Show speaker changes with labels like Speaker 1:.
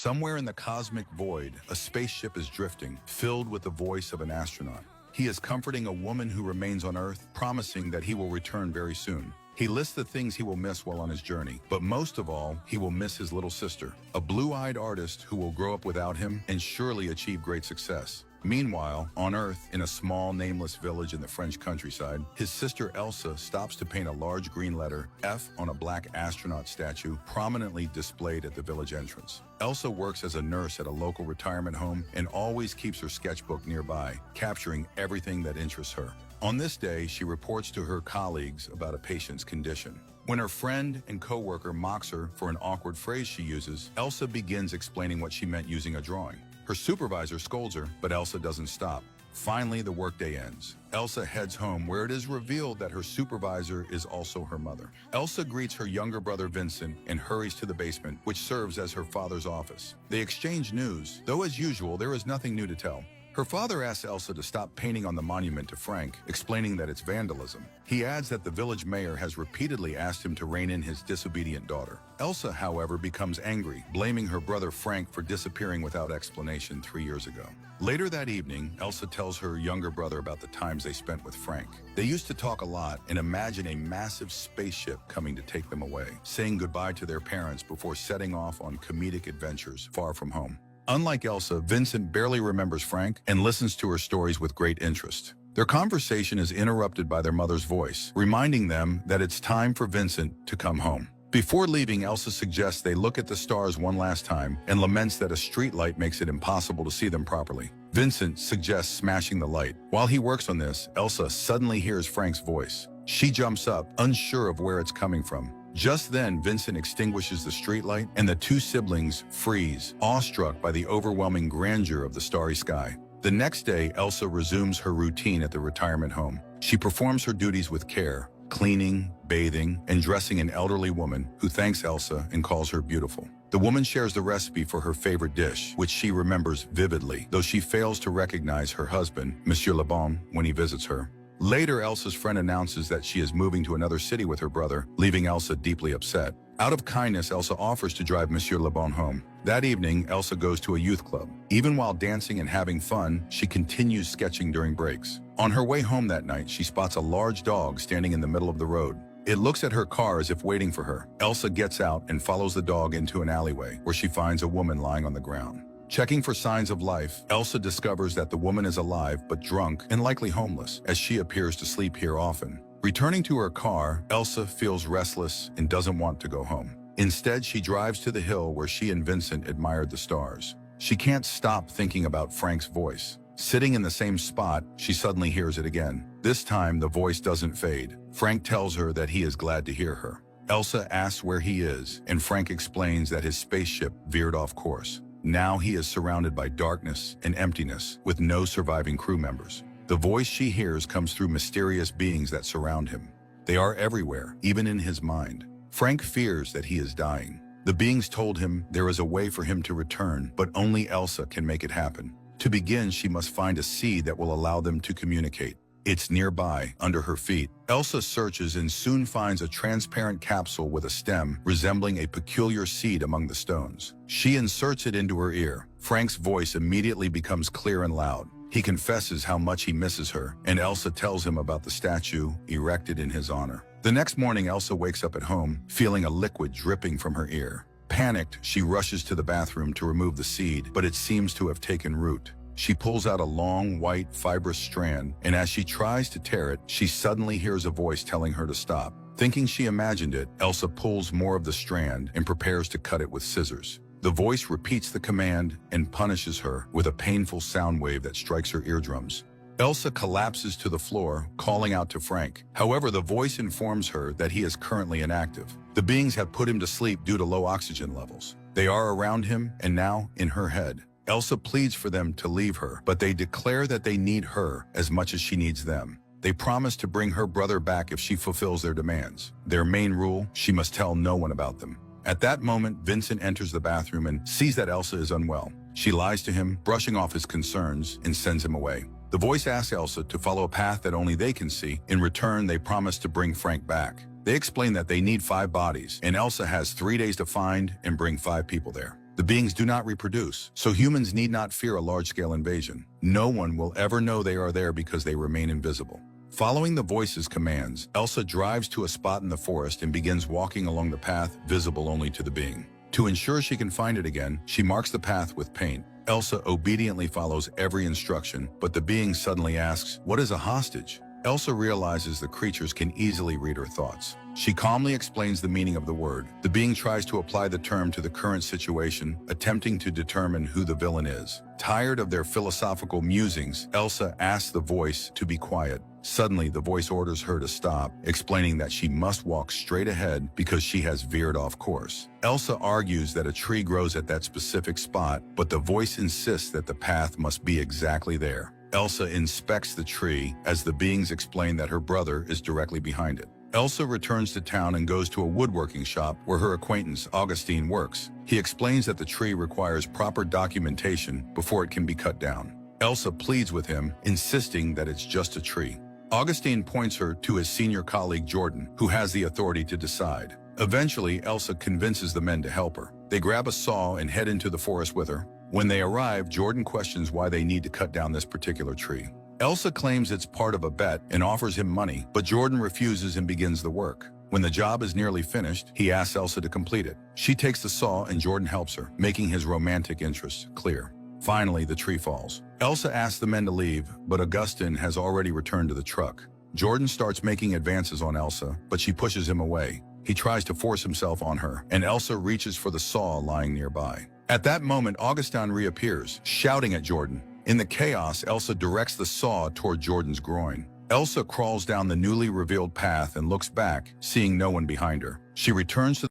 Speaker 1: Somewhere in the cosmic void, a spaceship is drifting, filled with the voice of an astronaut. He is comforting a woman who remains on Earth, promising that he will return very soon. He lists the things he will miss while on his journey, but most of all, he will miss his little sister, a blue-eyed artist who will grow up without him and surely achieve great success. Meanwhile, on Earth, in a small, nameless village in the French countryside, his sister Elsa stops to paint a large green letter F on a black astronaut statue prominently displayed at the village entrance. Elsa works as a nurse at a local retirement home and always keeps her sketchbook nearby, capturing everything that interests her. On this day, she reports to her colleagues about a patient's condition. When her friend and coworker mocks her for an awkward phrase she uses, Elsa begins explaining what she meant using a drawing. Her supervisor scolds her, but Elsa doesn't stop. Finally, the workday ends. Elsa heads home, where it is revealed that her supervisor is also her mother. Elsa greets her younger brother Vincent and hurries to the basement, which serves as her father's office. They exchange news, though as usual, there is nothing new to tell. Her father asks Elsa to stop painting on the monument to Frank, explaining that it's vandalism. He adds that the village mayor has repeatedly asked him to rein in his disobedient daughter. Elsa, however, becomes angry, blaming her brother Frank for disappearing without explanation 3 years ago. Later that evening, Elsa tells her younger brother about the times they spent with Frank. They used to talk a lot and imagine a massive spaceship coming to take them away, saying goodbye to their parents before setting off on comedic adventures far from home. Unlike Elsa, Vincent barely remembers Frank and listens to her stories with great interest. Their conversation is interrupted by their mother's voice, reminding them that it's time for Vincent to come home. Before leaving, Elsa suggests they look at the stars one last time and laments that a street light makes it impossible to see them properly. Vincent suggests smashing the light. While he works on this, Elsa suddenly hears Frank's voice. She jumps up, unsure of where it's coming from. Just then, Vincent extinguishes the streetlight and the two siblings freeze, awestruck by the overwhelming grandeur of the starry sky. The next day, Elsa resumes her routine at the retirement home. She performs her duties with care, cleaning, bathing, and dressing an elderly woman who thanks Elsa and calls her beautiful. The woman shares the recipe for her favorite dish, which she remembers vividly, though she fails to recognize her husband, Monsieur Lebon, when he visits her. Later, Elsa's friend announces that she is moving to another city with her brother, leaving Elsa deeply upset. Out of kindness, Elsa offers to drive Monsieur Lebon home. That evening, Elsa goes to a youth club. Even while dancing and having fun, she continues sketching during breaks. On her way home that night, she spots a large dog standing in the middle of the road. It looks at her car as if waiting for her. Elsa gets out and follows the dog into an alleyway, where she finds a woman lying on the ground. Checking for signs of life, Elsa discovers that the woman is alive but drunk and likely homeless, as she appears to sleep here often. Returning to her car, Elsa feels restless and doesn't want to go home. Instead, she drives to the hill where she and Vincent admired the stars. She can't stop thinking about Frank's voice. Sitting in the same spot, she suddenly hears it again. This time, the voice doesn't fade. Frank tells her that he is glad to hear her. Elsa asks where he is, and Frank explains that his spaceship veered off course. Now he is surrounded by darkness and emptiness, with no surviving crew members. The voice she hears comes through mysterious beings that surround him. They are everywhere, even in his mind. Frank fears that he is dying. The beings told him there is a way for him to return, but only Elsa can make it happen. To begin, she must find a seed that will allow them to communicate. It's nearby, under her feet. Elsa searches and soon finds a transparent capsule with a stem resembling a peculiar seed among the stones. She inserts it into her ear. Frank's voice immediately becomes clear and loud. He confesses how much he misses her, and Elsa tells him about the statue erected in his honor. The next morning, Elsa wakes up at home, feeling a liquid dripping from her ear. Panicked, she rushes to the bathroom to remove the seed, but it seems to have taken root. She pulls out a long, white, fibrous strand, and as she tries to tear it, she suddenly hears a voice telling her to stop. Thinking she imagined it, Elsa pulls more of the strand and prepares to cut it with scissors. The voice repeats the command and punishes her with a painful sound wave that strikes her eardrums. Elsa collapses to the floor, calling out to Frank. However, the voice informs her that he is currently inactive. The beings have put him to sleep due to low oxygen levels. They are around him and now in her head. Elsa pleads for them to leave her, but they declare that they need her as much as she needs them. They promise to bring her brother back if she fulfills their demands. Their main rule, she must tell no one about them. At that moment, Vincent enters the bathroom and sees that Elsa is unwell. She lies to him, brushing off his concerns, and sends him away. The voice asks Elsa to follow a path that only they can see. In return, they promise to bring Frank back. They explain that they need 5 bodies, and Elsa has 3 days to find and bring 5 people there. The beings do not reproduce, so humans need not fear a large-scale invasion. No one will ever know they are there because they remain invisible. Following the voice's commands, Elsa drives to a spot in the forest and begins walking along the path visible only to the being. To ensure she can find it again, she marks the path with paint. Elsa obediently follows every instruction, but the being suddenly asks, "What is a hostage?" Elsa realizes the creatures can easily read her thoughts. She calmly explains the meaning of the word. The being tries to apply the term to the current situation, attempting to determine who the villain is. Tired of their philosophical musings, Elsa asks the voice to be quiet. Suddenly, the voice orders her to stop, explaining that she must walk straight ahead because she has veered off course. Elsa argues that a tree grows at that specific spot, but the voice insists that the path must be exactly there. Elsa inspects the tree as the beings explain that her brother is directly behind it. Elsa returns to town and goes to a woodworking shop where her acquaintance Augustine works. He explains that the tree requires proper documentation before it can be cut down. Elsa pleads with him, insisting that it's just a tree. Augustine points her to his senior colleague Jordan, who has the authority to decide. Eventually, Elsa convinces the men to help her. They grab a saw and head into the forest with her. When they arrive, Jordan questions why they need to cut down this particular tree. Elsa claims it's part of a bet and offers him money, but Jordan refuses and begins the work. When the job is nearly finished, he asks Elsa to complete it. She takes the saw and Jordan helps her, making his romantic interest clear. Finally, the tree falls. Elsa asks the men to leave, but Augustine has already returned to the truck. Jordan starts making advances on Elsa, but she pushes him away. He tries to force himself on her, and Elsa reaches for the saw lying nearby. At that moment, Augustine reappears, shouting at Jordan. In the chaos, Elsa directs the saw toward Jordan's groin. Elsa crawls down the newly revealed path and looks back, seeing no one behind her. She returns to